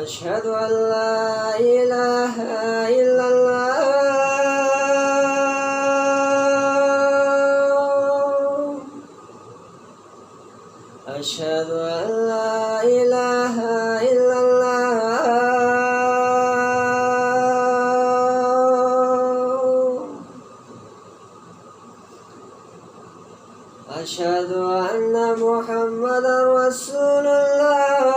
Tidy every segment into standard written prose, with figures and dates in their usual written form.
أشهد أن لا إله إلا الله أشهد أن لا إله إلا الله أشهد أن محمدا رسول الله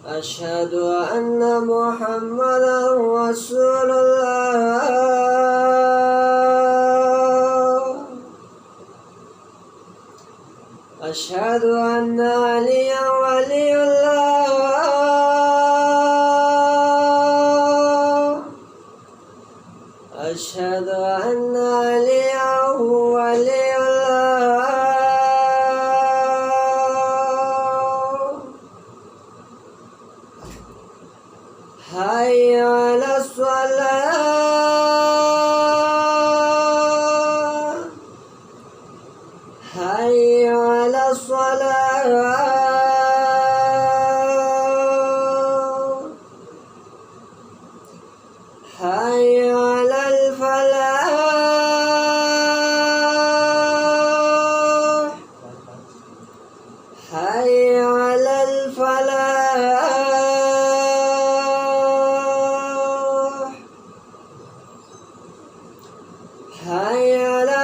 أشهد أن محمدا رسول الله أشهد أن عليا ولي الله أشهد أن عليا ولي الله حي على الصلاة حي على الصلاة حي على الفلاح حي على الفلاح حي على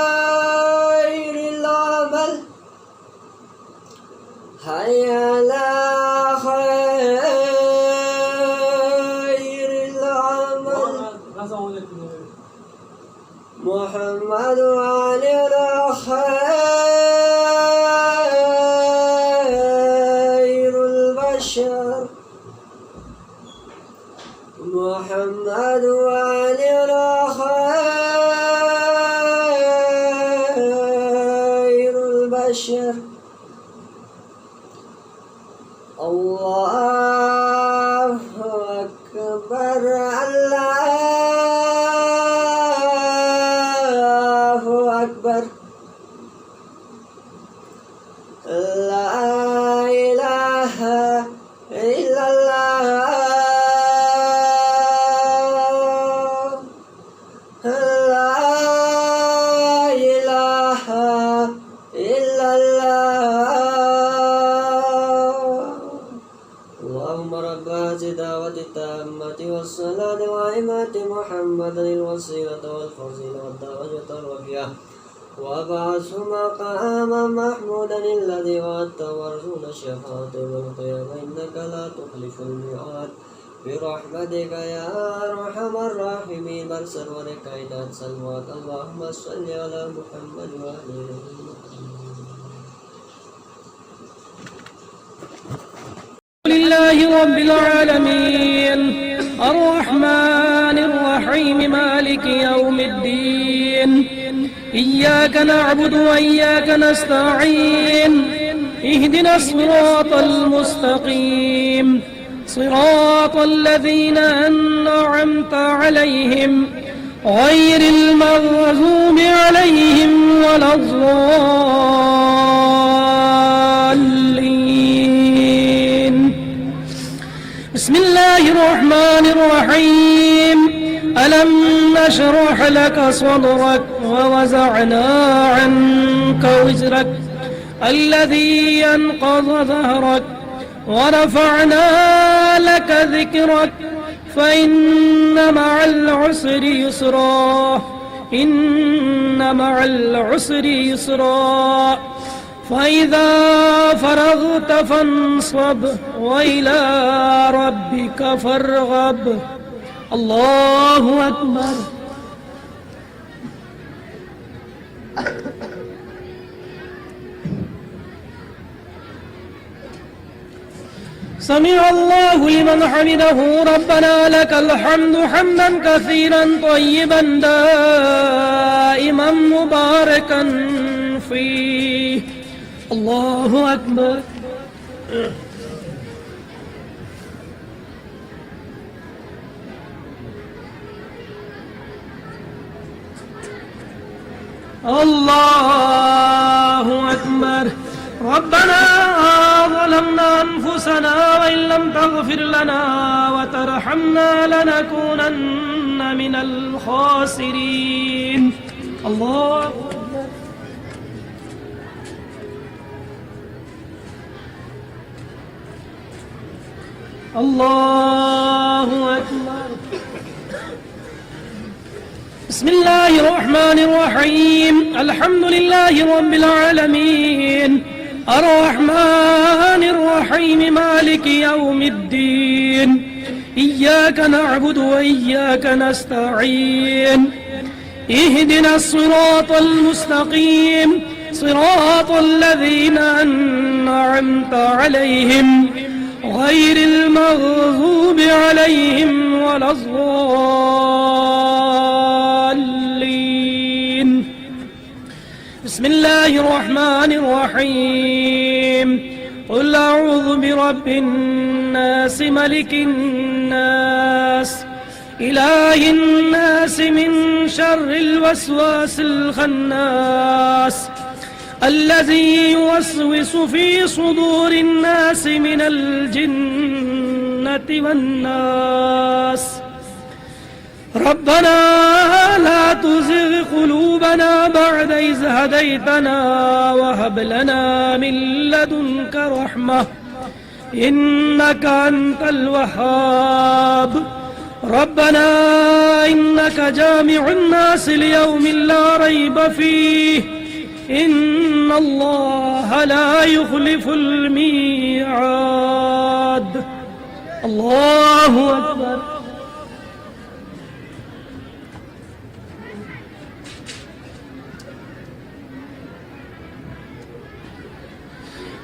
خير العمل حي على خير العمل محمد علي خير البشر محمد علي خير البشر الله أكبر الله أكبر لا إله إلا الله لا إله إلا الله اللهم رب هذه الدعوة التامة والصلاة القائمة محمدا الوسيلة والفضيلة والدرجة الرفيعة وابعثه مقاما محمودا الذي وعدته وارزقنا الشفاعة يوم القيامة إنك لا تخلف الميعاد برحمتك يا أرحم الراحمين برسل وركعدات سلوات اللهم صل على محمد وآله لله رب العالمين الرحمن الرحيم مالك يوم الدين إياك نعبد وإياك نستعين اهدنا الصراط المستقيم صراط الذين أنعمت عليهم غير المغضوب عليهم ولا الضالين. بسم الله الرحمن الرحيم. ألم نشرح لك صدرك ووزعنا عنك وزرك الذي ينقض ظهرك ورفعنا لك ذكرك فإن مع العسر يسرا إن مع العسر يسرا فإذا فرغت فانصب وإلى ربك فارغب. الله أكبر. سمع الله لمن حمده. ربنا لك الحمد حمدا كثيرا طيبا دائما مباركا فيه. الله أكبر. الله أكبر. ربنا ظلمنا أنفسنا وإن لم تغفر لنا وترحمنا لنكونن من الخاسرين. الله أكبر. الله أكبر. بسم الله الرحمن الرحيم. الحمد لله رب العالمين الرحمن الرحيم مالك يوم الدين. إياك نعبد وإياك نستعين. اهدنا الصراط المستقيم صراط الذين أنعمت عليهم غير المغضوب عليهم ولا الضالين. بسم الله الرحمن الرحيم. قل أعوذ برب الناس ملك الناس إله الناس من شر الوسواس الخناس الذي يوسوس في صدور الناس من الجنة والناس. ربنا لا تزغ قلوبنا بعد إذ هديتنا وهب لنا من لدنك رحمة إنك أنت الوهاب. ربنا إنك جامع الناس ليوم لا ريب فيه إن الله لا يخلف الميعاد. الله أكبر.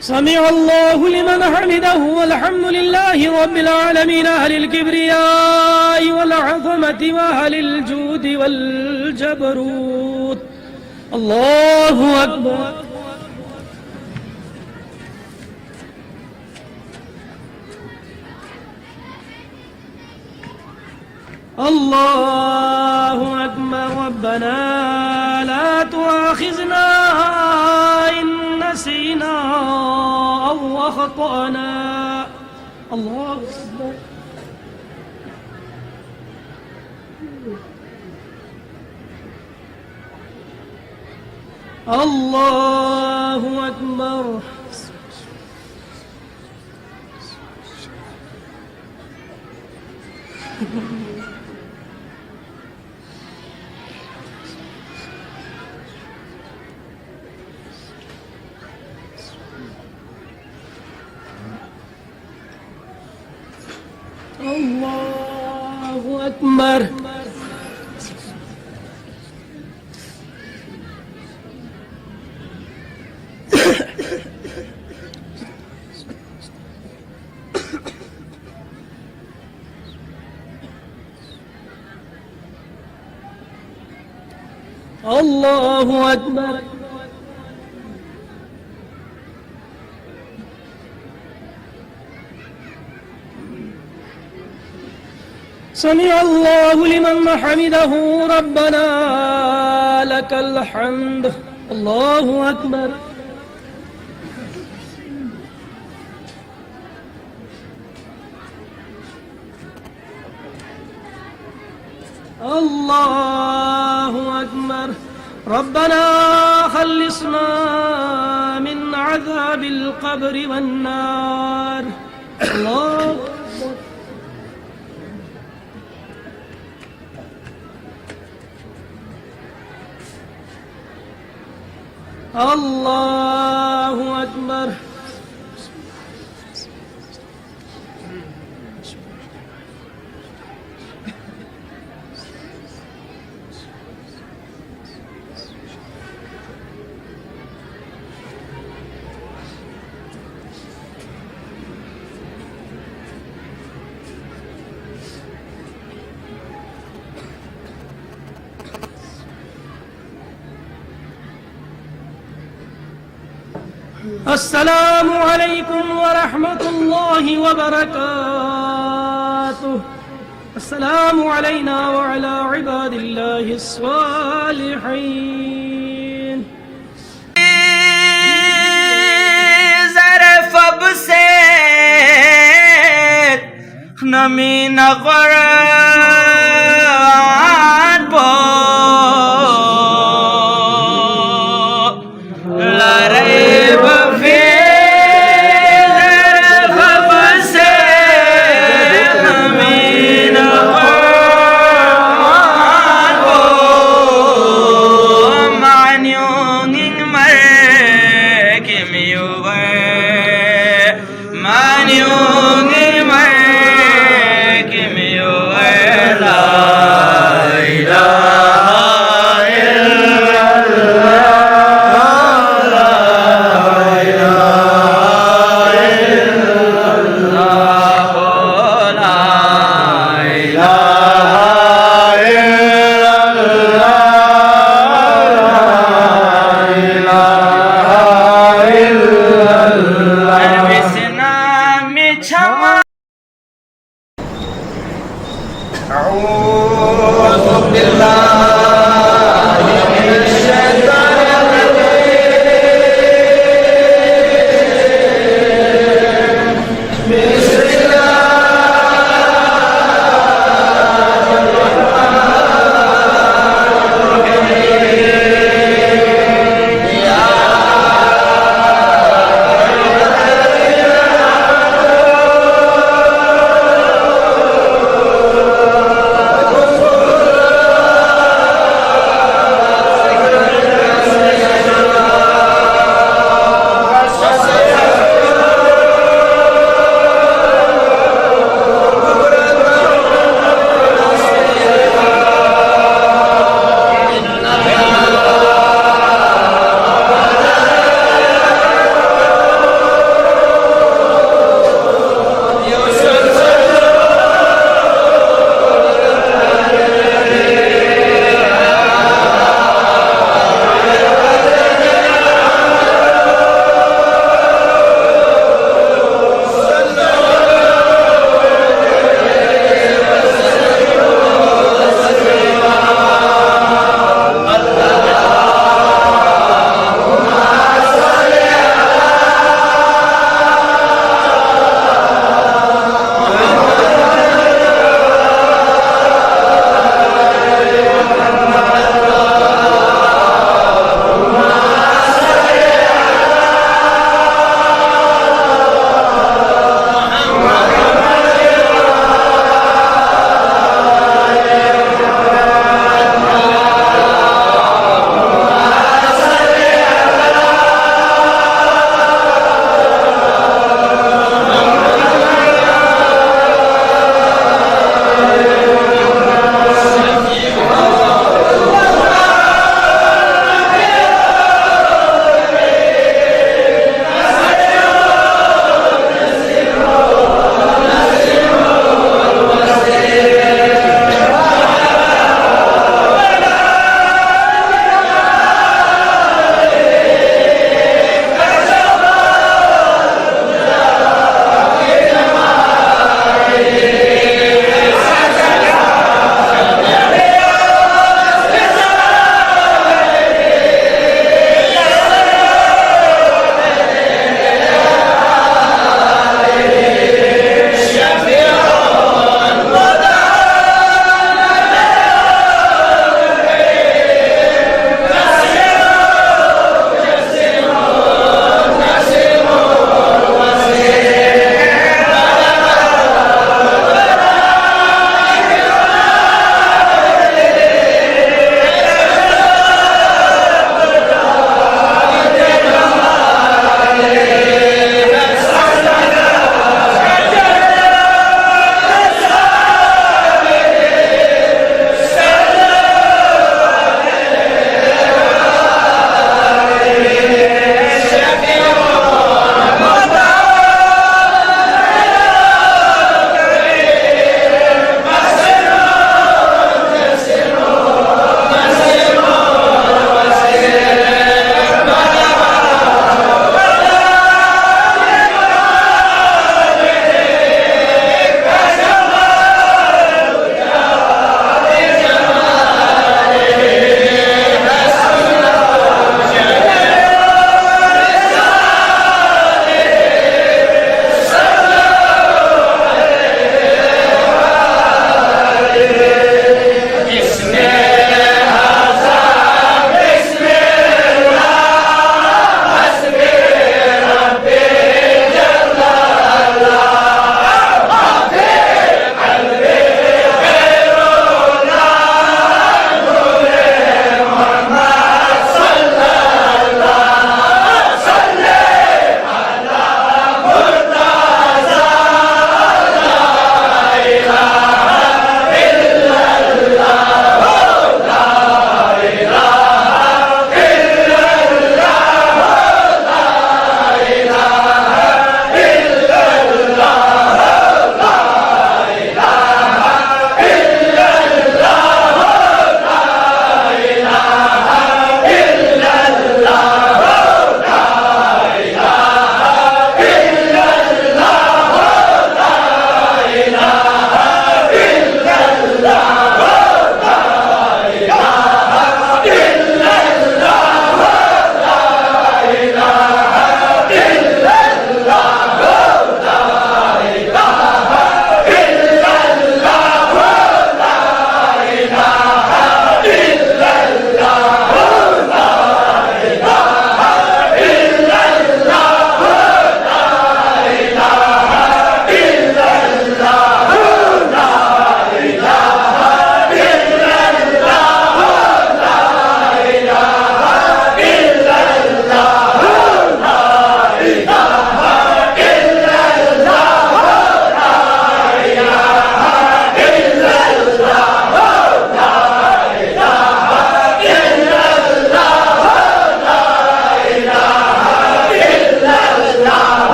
سمع الله لمن حمده. والحمد لله رب العالمين أهل الكبرياء والعظمة وأهل الجود والجبروت. الله أكبر. الله أكبر. ربنا لا تؤاخذنا إن نسينا أو أخطأنا. الله أكبر. الله أكبر. الله أكبر. الله أكبر. سمع الله لمن حمده ربنا لك الحمد الله أكبر الله أكبر ربنا خلصنا من عذاب القبر والنار الله أكبر الله أكبر السلام عليكم ورحمة الله وبركاته السلام علينا وعلى عباد الله الصالحين ظرف سے نمی نقرات بو لریب فی ظرف سے نمی نقرات بو معنیوں مر kim yuwe manyung imar kim yuwe la ilaha illallah la ilaha illallah la ilaha أعوذ بالله